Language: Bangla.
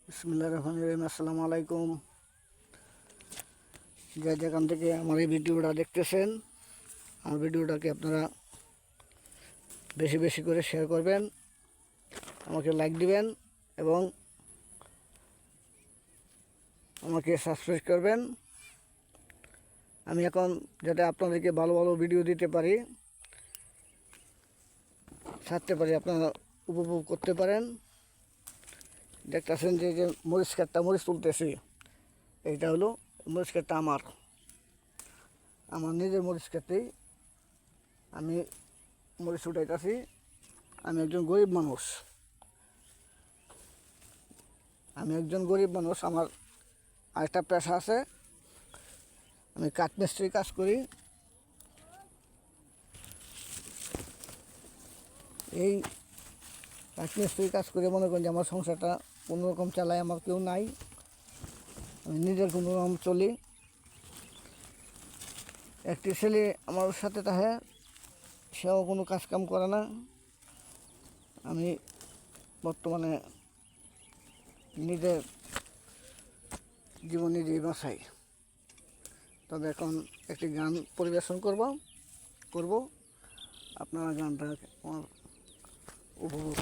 বিসমিল্লাহির রহমানির রহিম। আসসালামু আলাইকুম। যে যেখান থেকে আমার এই ভিডিওটা দেখতেছেন, আমার ভিডিওটাকে আপনারা বেশি বেশি করে শেয়ার করবেন, আমাকে লাইক দিবেন এবং আমাকে সাবস্ক্রাইব করবেন। আমি এখন যাতে আপনাদেরকে ভালো ভালো ভিডিও দিতে পারি, ছাড়তে পারি, আপনারা উপভোগ করতে পারেন। দেখতেছেন যে যে মরিচ ক্ষেতটা মরিচ তুলতেছি, এইটা হলো মরিচ ক্ষেতটা আমার নিজের মরিচ ক্ষেতেই আমি মরিচ উঠাইতেছি। আমি একজন গরিব মানুষ, আমার আরেকটা পেশা আছে, আমি কাঠমিস্ত্রি কাজ করি। এই কাঠমিস্ত্রি কাজ করে মনে করেন যে আমার সংসারটা কোনোরকম চালায়, আমার কেউ নাই, আমি নিজের কোনো রকম চলি। একটি ছেলে আমার সাথে থাকে, সেও কোনো কাজকাম করে না। আমি বর্তমানে নিজের জীবন নিজেই বাঁচাই। তবে এখন একটি গান পরিবেশন করব, আপনারা গানটা আমার উপভোগ